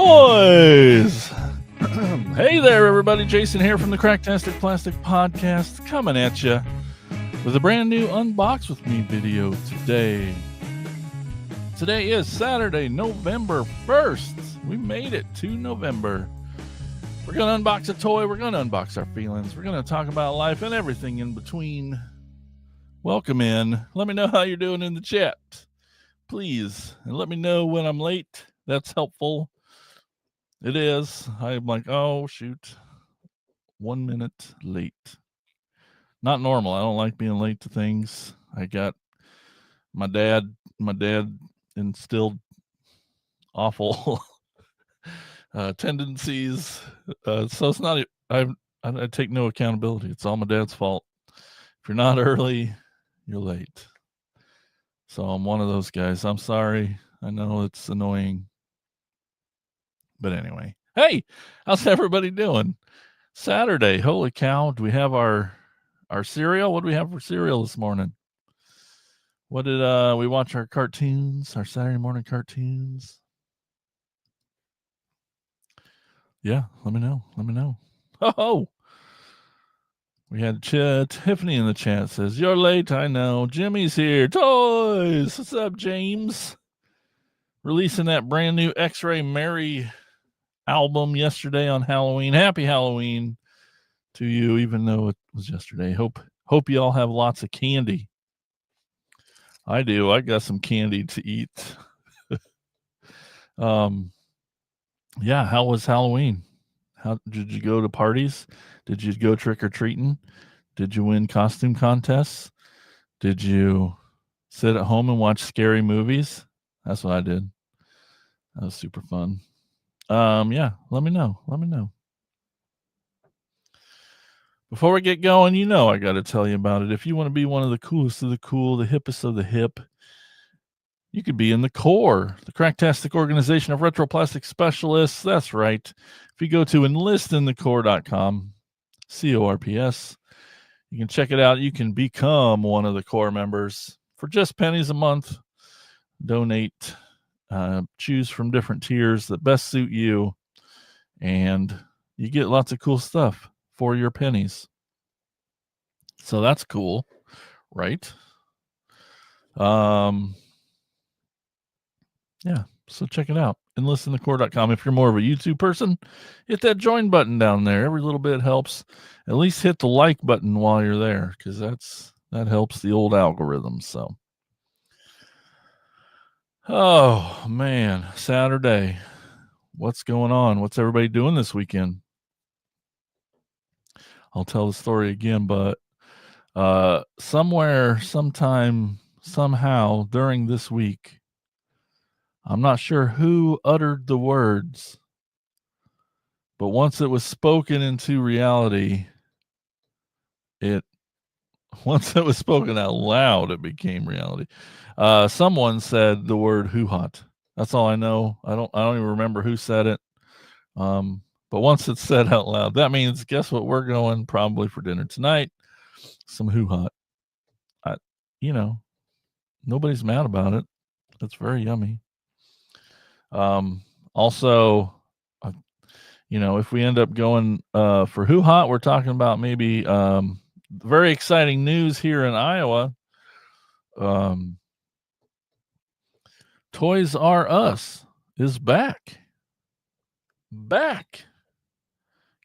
Toys! Hey there, everybody. Jason here from the Cracktastic Plastic Podcast, coming at you with a brand new Unbox With Me video today. Today is Saturday, November 1st. We made it to November. We're going to unbox a toy. We're going to unbox our feelings. We're going to talk about life and everything in between. Welcome in. Let me know how you're doing in the chat, please. And let me know when I'm late. That's helpful. It is. I'm like, oh, shoot. 1 minute late. Not normal. I don't like being late to things. I got my dad instilled awful tendencies. So it's not, I take no accountability. It's all my dad's fault. If you're not early, you're late. So I'm one of those guys. I'm sorry. I know it's annoying. But anyway, hey, how's everybody doing? Saturday, holy cow. Do we have our cereal? What do we have for cereal this morning? What did we watch our cartoons, our Saturday morning cartoons? Yeah, let me know. Oh, we had Tiffany in the chat says, you're late, I know. Jimmy's here. Toys. What's up, James? Releasing that brand new X-Ray Mary album yesterday on Halloween. Happy Halloween to you, even though it was yesterday. Hope you all have lots of candy. I do. I got some candy to eat. Yeah, how was Halloween? How did you go to parties? Did you go trick-or-treating? Did you win costume contests? Did you sit at home and watch scary movies? That's what I did. That was super fun. Yeah, let me know. Before we get going, I got to tell you about it. If you want to be one of the coolest of the cool, the hippest of the hip, you could be in the CORE, the Cracktastic Organization of Retroplastic Specialists. That's right. If you go to enlistinthecore.com, CORPS, you can check it out. You can become one of the CORE members for just pennies a month. Donate, choose from different tiers that best suit you, and you get lots of cool stuff for your pennies. So that's cool, right? Yeah, so check it out. Enlistinthecore.com. If you're more of a YouTube person, hit that join button down there. Every little bit helps. At least hit the like button while you're there, because that helps the old algorithm. So, oh man, Saturday. What's going on? What's everybody doing this weekend? I'll tell the story again, but somewhere, sometime, somehow during this week, I'm not sure who uttered the words, but once it was spoken into reality, once it was spoken out loud, it became reality. Someone said the word hoo-hot. That's all I know. I don't even remember who said it. But once it's said out loud, that means, guess what? We're going probably for dinner tonight. Some hoo-hot. Nobody's mad about it. It's very yummy. Also, if we end up going for hoo-hot, we're talking about maybe very exciting news here in Iowa. Toys R Us is back.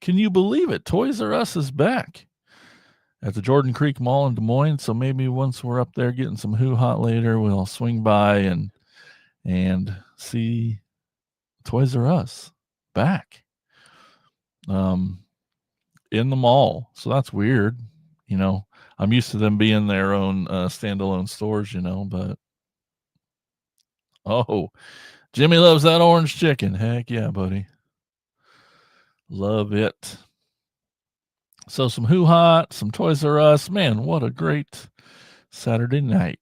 Can you believe it? Toys R Us is back at the Jordan Creek Mall in Des Moines. So maybe once we're up there getting some hoo-hot later, we'll swing by and see Toys R Us back in the mall. So that's weird. I'm used to them being their own standalone stores, but oh, Jimmy loves that orange chicken. Heck yeah, buddy. Love it. So some hoo-hot, some Toys R Us. Man, what a great Saturday night.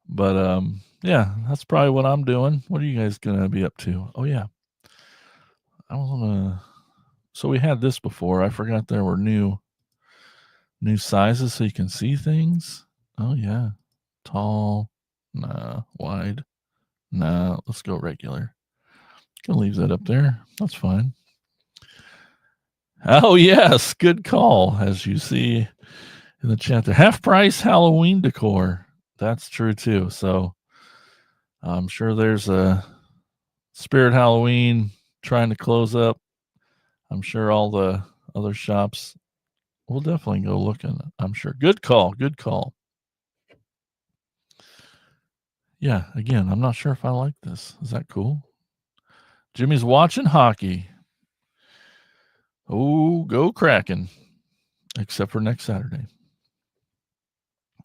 But yeah, that's probably what I'm doing. What are you guys gonna be up to? Oh yeah, so we had this before. I forgot there were new sizes so you can see things. Oh yeah, tall, wide, No, let's go regular. Gonna leave that up there. That's fine. Oh, yes. Good call. As you see in the chat there, half price Halloween decor. That's true too. So I'm sure there's a Spirit Halloween trying to close up. I'm sure all the other shops will definitely go looking. I'm sure. Good call. Good call. Yeah. Again, I'm not sure if I like this. Is that cool? Jimmy's watching hockey. Oh, go Kraken. Except for next Saturday.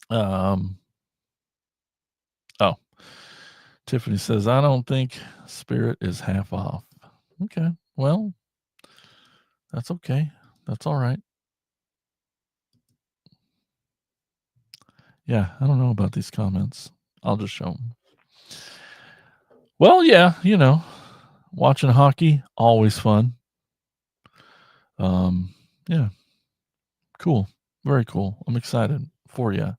Oh, Tiffany says, I don't think Spirit is half off. Okay. Well, that's okay. That's all right. Yeah, I don't know about these comments. I'll just show them. Well, yeah, watching hockey, always fun. Yeah, cool. Very cool. I'm excited for you.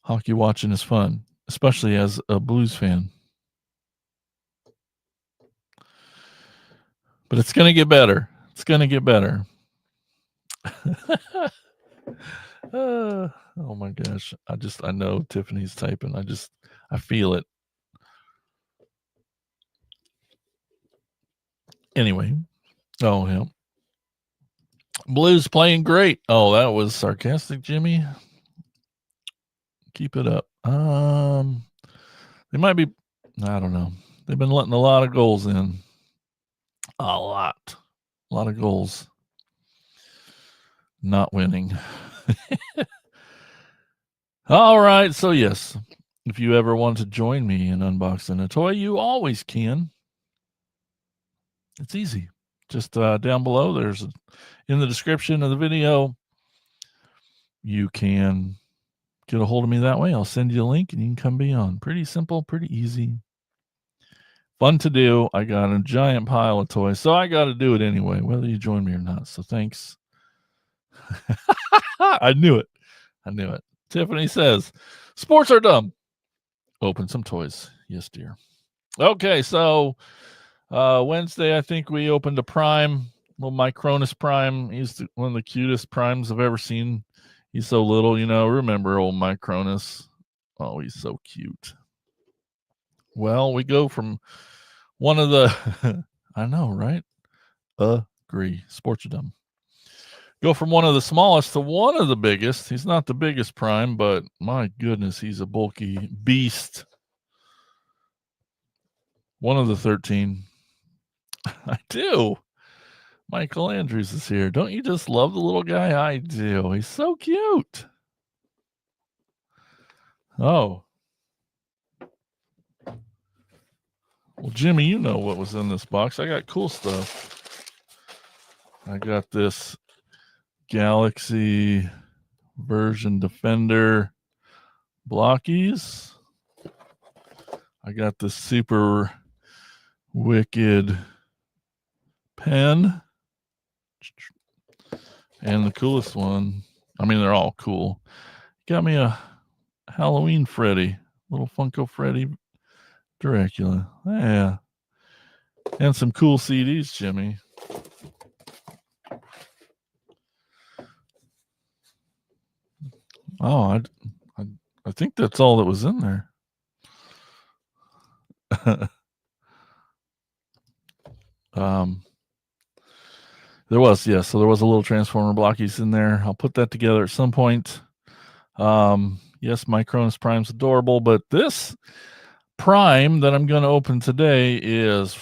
Hockey watching is fun, especially as a Blues fan. But it's going to get better. It's going to get better. Oh my gosh. I know Tiffany's typing. I feel it. Anyway. Oh, yeah. Blues playing great. Oh, that was sarcastic, Jimmy. Keep it up. They might be, I don't know. They've been letting a lot of goals in. A lot of goals. Not winning. All right. So, yes, if you ever want to join me in unboxing a toy, you always can. It's easy. Just down below, in the description of the video, you can get a hold of me that way. I'll send you a link and you can come be on. Pretty simple, pretty easy. Fun to do. I got a giant pile of toys, so I got to do it anyway, whether you join me or not. So thanks. I knew it. Tiffany says, sports are dumb. Open some toys. Yes, dear. Okay, so Wednesday, I think we opened a Prime, little Micronus Prime. He's one of the cutest Primes I've ever seen. He's so little, Remember old Micronus? Oh, he's so cute. Well, we go from one of the, I know, right? Agree. Sports are dumb. Go from one of the smallest to one of the biggest. He's not the biggest Prime, but my goodness, he's a bulky beast. One of the 13. I do. Michael Andrews is here. Don't you just love the little guy? I do. He's so cute. Oh. Well, Jimmy, you know what was in this box. I got cool stuff. I got this Galaxy version Defender blockies. I got this super wicked pen. And the coolest one, I mean, they're all cool. Got me a Halloween Freddy, little Funko Freddy Dracula. Yeah. And some cool CDs, Jimmy. Oh, I think that's all that was in there. There was, yes. So there was a little Transformer blockies in there. I'll put that together at some point. Yes, my Cronus Prime's adorable, but this Prime that I'm going to open today is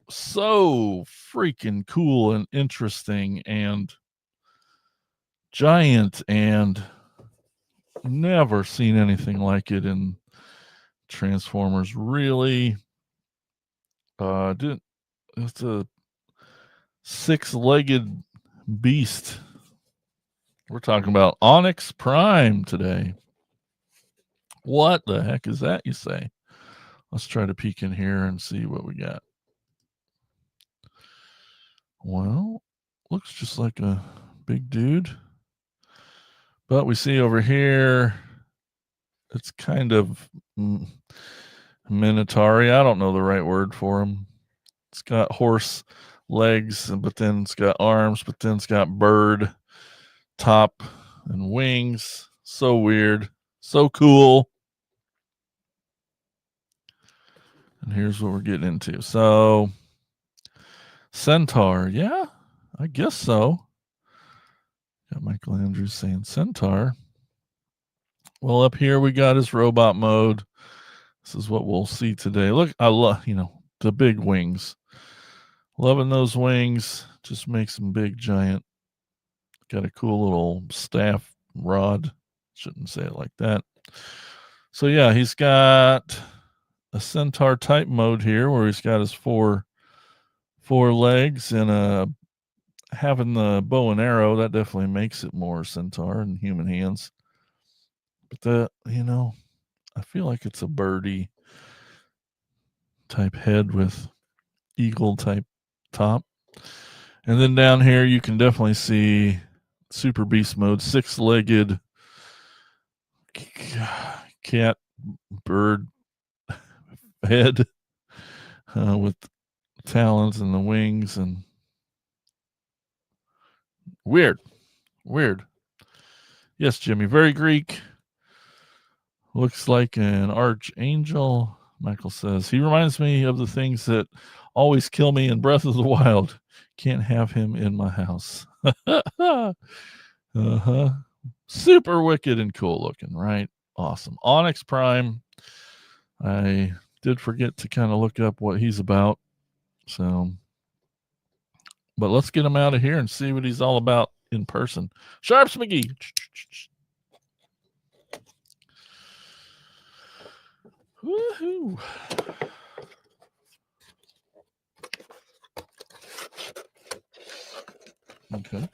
so freaking cool and interesting and giant, and never seen anything like it in Transformers. Really, it's a 6-legged beast. We're talking about Onyx Prime today. What the heck is that, you say? Let's try to peek in here and see what we got. Well, looks just like a big dude. But we see over here, it's kind of, Minotaur. I don't know the right word for him. It's got horse legs, but then it's got arms, but then it's got bird top and wings. So weird. So cool. And here's what we're getting into. So, Centaur. Yeah, I guess so. Got Michael Andrews saying Centaur. Well, up here we got his robot mode. This is what we'll see today. Look, I love, the big wings. Loving those wings. Just makes them big, giant. Got a cool little staff rod. Shouldn't say it like that. So yeah, he's got a Centaur type mode here where he's got his four legs and having the bow and arrow. That definitely makes it more Centaur in human hands. But I feel like it's a birdie type head with eagle type top. And then down here you can definitely see Super Beast mode, 6-legged cat bird head with talons and the wings, and weird. Yes, Jimmy, very Greek. Looks like an archangel. Michael says he reminds me of the things that always kill me in Breath of the Wild. Can't have him in my house. Super wicked and cool looking, right? Awesome. Onyx Prime. I did forget to kind of look up what he's about. So, but let's get him out of here and see what he's all about in person. Sharps McGee. Woohoo. Okay.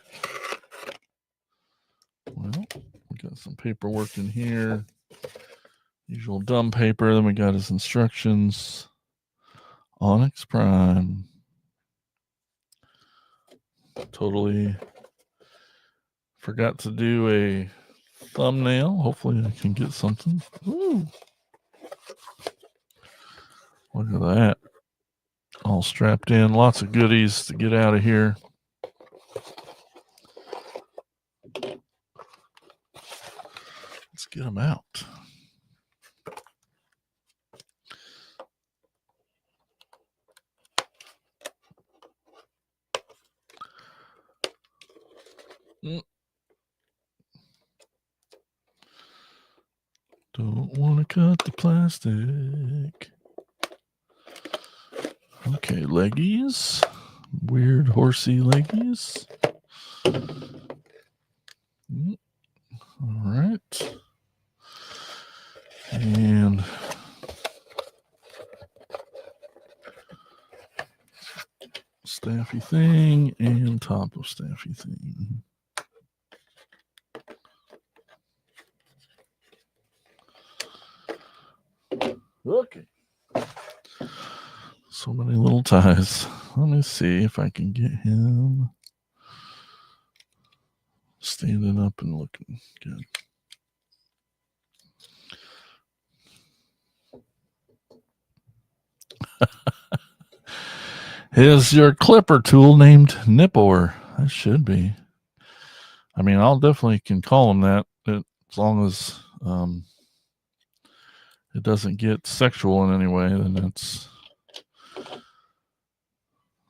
Well, we got some paperwork in here. Usual dumb paper. Then we got his instructions. Onyx Prime. Totally forgot to do a thumbnail. Hopefully I can get something. Woo. Look at that. All strapped in. Lots of goodies to get out of here. Let's get them out. Don't want to cut the plastic. Okay, leggies. Weird horsey leggies. All right. And staffy thing and top of staffy thing. Okay. So many little ties. Let me see if I can get him standing up and looking good. Is your clipper tool named Nipper? That should be. I mean, I'll definitely can call him that as long as it doesn't get sexual in any way. Then that's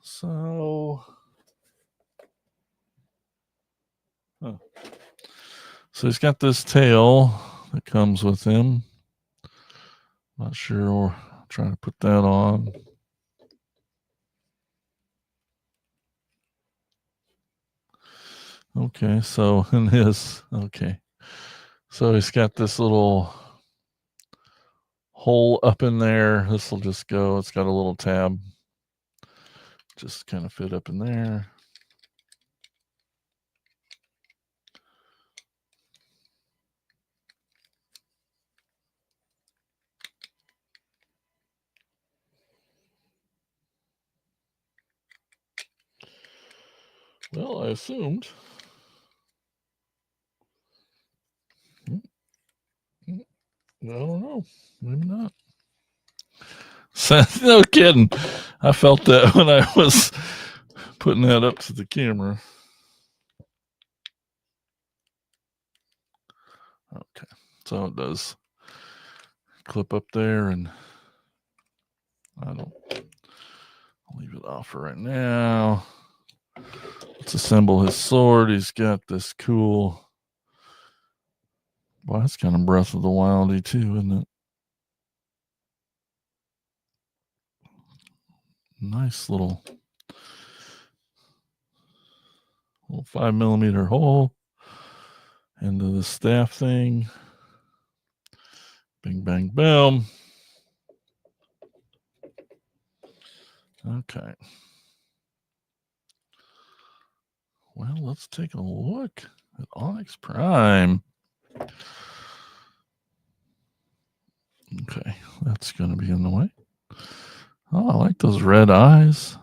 so. Huh. So he's got this tail that comes with him. Not sure. Or trying to put that on. Okay, so in his so he's got this little hole up in there. This will just go. It's got a little tab. Just kind of fit up in there. Well, I assumed. I don't know. Maybe not. No kidding. I felt that when I was putting that up to the camera. Okay, so it does clip up there, and I'll leave it off for right now. Let's assemble his sword. He's got this cool. Well, that's kind of Breath of the Wildy too, isn't it? Nice little 5mm hole into the staff thing. Bing, bang, boom. Okay. Well, let's take a look at Onyx Prime. Okay, that's going to be in the way. Oh, I like those red eyes.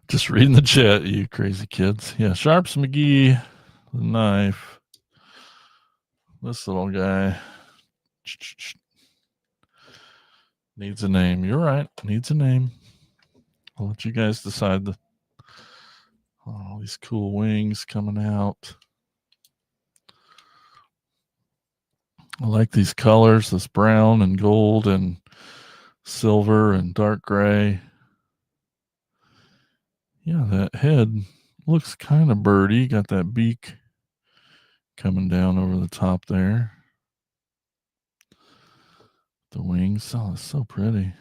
Just reading the chat, you crazy kids. Yeah, Sharps McGee, the knife. This little guy needs a name. You're right, needs a name. I'll let you guys decide. All these cool wings coming out. I like these colors, this brown and gold and silver and dark gray. Yeah, that head looks kind of birdy. Got that beak coming down over the top there. The wings, oh, it's so pretty.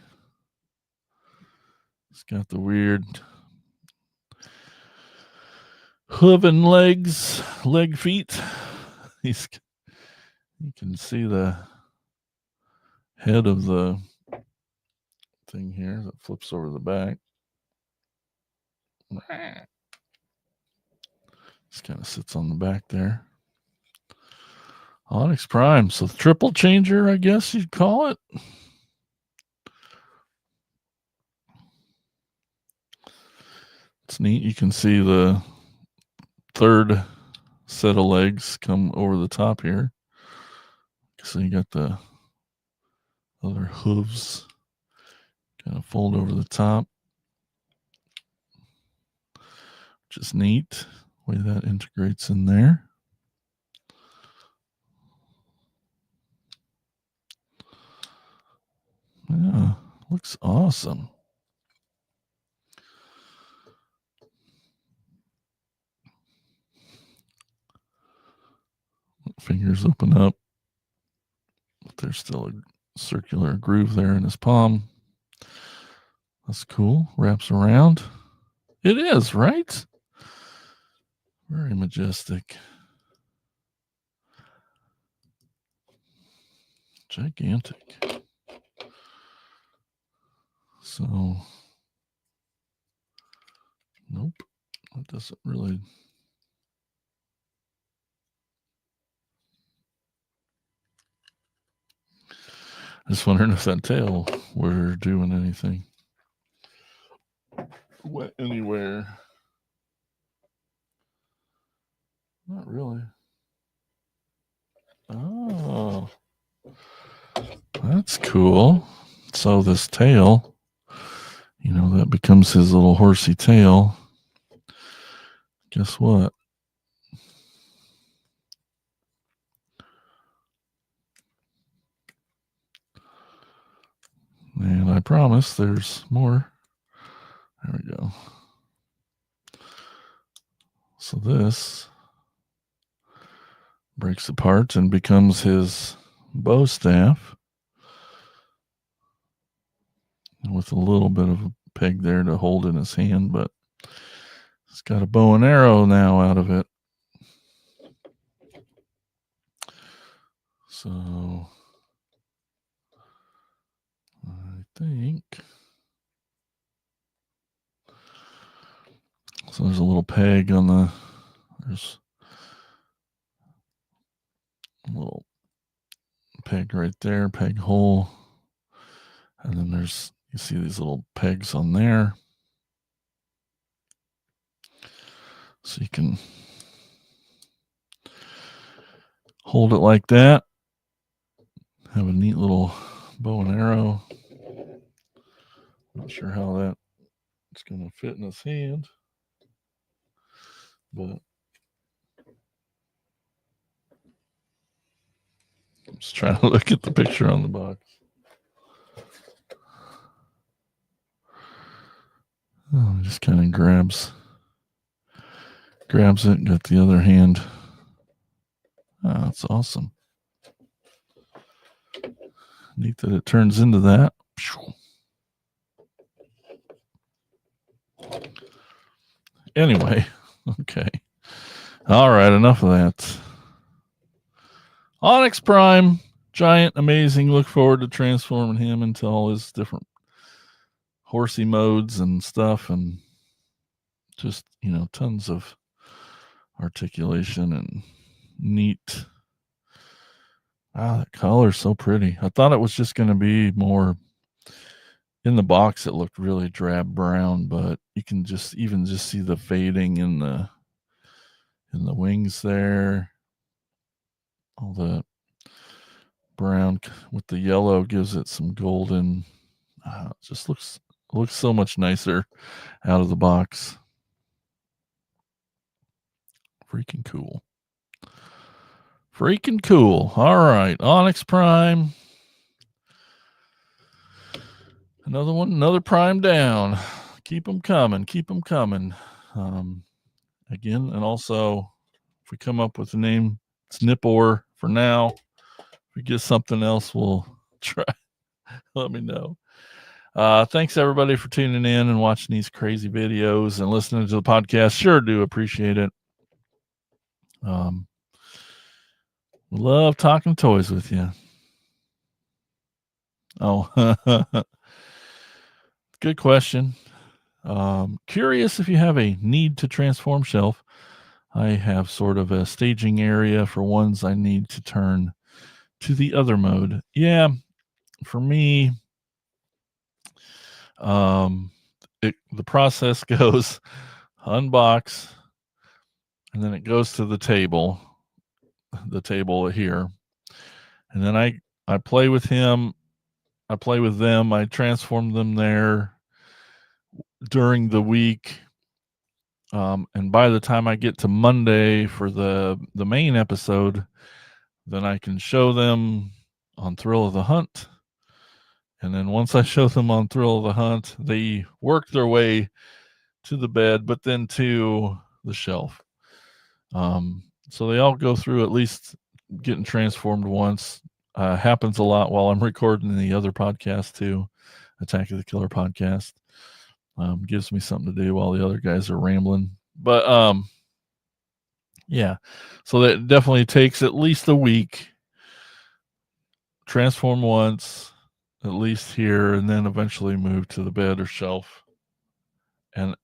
It's got the weird hoof and leg feet. You can see the head of the thing here that flips over the back. Just kind of sits on the back there. Onyx Prime, so the triple changer, I guess you'd call it. It's neat. You can see the third set of legs come over the top here. So you got the other hooves kind of fold over the top, which is neat. The way that integrates in there. Yeah, looks awesome. Fingers open up, but there's still a circular groove there in his palm. That's cool. Wraps around. It is, right? Very majestic. Gigantic. So, nope. That doesn't really. Just wondering if that tail were doing anything. Went anywhere. Not really. Oh, that's cool. So this tail, that becomes his little horsey tail. Guess what? And I promise there's more. There we go. So this breaks apart and becomes his bow staff with a little bit of a peg there to hold in his hand, but it's got a bow and arrow now out of it. So I think so. There's a little peg on there's a little peg right there, peg hole. And then you see these little pegs on there. So you can hold it like that. Have a neat little bow and arrow. Not sure how that's going to fit in his hand, but I'm just trying to look at the picture on the box. Oh, he just kind of grabs it, got the other hand. Oh, that's awesome. Neat that it turns into that. Anyway, okay. All right, enough of that. Onyx Prime, giant, amazing. Look forward to transforming him into all his different horsey modes and stuff, and just, tons of articulation and neat. That color's so pretty. I thought it was just going to be more in the box. It looked really drab brown, but you can just see the fading in the wings there. All the brown with the yellow gives it some golden. It just looks so much nicer out of the box. Freaking cool. All right, Onyx Prime. Another one, another Prime down. Keep them coming. Again, and also, if we come up with a name, it's Nipor for now. If we get something else, we'll try. Let me know. Thanks everybody for tuning in and watching these crazy videos and listening to the podcast. Sure do appreciate it. We love talking toys with you. Oh, good question. Curious if you have a need to transform shelf. I have sort of a staging area for ones I need to turn to the other mode. Yeah, for me, the process goes unbox, and then it goes to the table here, and then I play with him. I play with them. I transform them there during the week. And by the time I get to Monday for the main episode, then I can show them on Thrill of the Hunt. And then once I show them on Thrill of the Hunt, they work their way to the bed, but then to the shelf. So they all go through at least getting transformed once. Happens a lot while I'm recording the other podcast too, Attack of the Killer podcast. Gives me something to do while the other guys are rambling. But yeah, so that definitely takes at least a week. Transform once, at least here, and then eventually move to the bed or shelf. And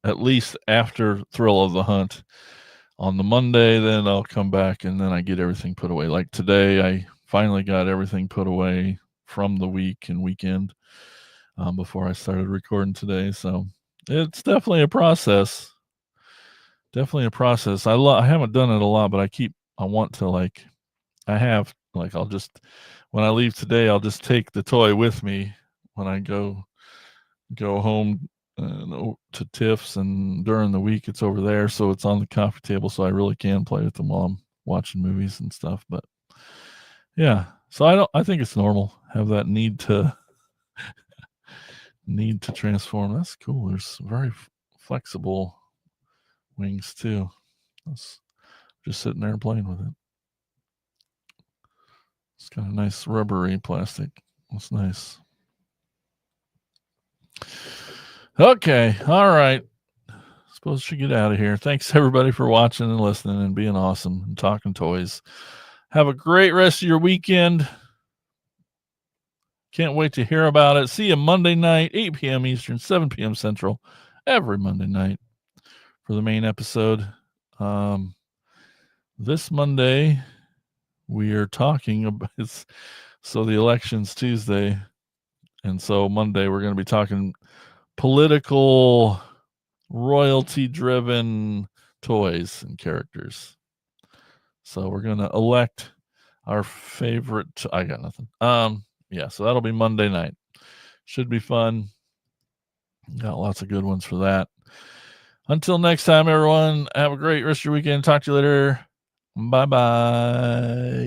at least after Thrill of the Hunt on the Monday, then I'll come back and then I get everything put away. Like today, I finally got everything put away from the week and weekend before I started recording today. So it's definitely a process. I haven't done it a lot, but I want to I'll just, when I leave today, I'll just take the toy with me when I go home to Tiff's, and during the week it's over there, so it's on the coffee table, so I really can play with them while I'm watching movies and stuff. But yeah, so I think it's normal, have that need to transform. That's cool. There's very flexible wings too. That's just sitting there playing with it. It's kind of nice rubbery plastic. That's nice. Okay, all right. Suppose I should get out of here. Thanks everybody for watching and listening and being awesome and talking toys. Have a great rest of your weekend. Can't wait to hear about it. See you Monday night, 8 p.m. Eastern, 7 p.m. Central, every Monday night for the main episode. This Monday, we are talking about, so the election's Tuesday, and so Monday we're going to be talking political royalty-driven toys and characters. So we're gonna elect our favorite. I got nothing. Yeah, so that'll be Monday night. Should be fun. Got lots of good ones for that. Until next time, everyone, have a great rest of your weekend. Talk to you later. Bye-bye.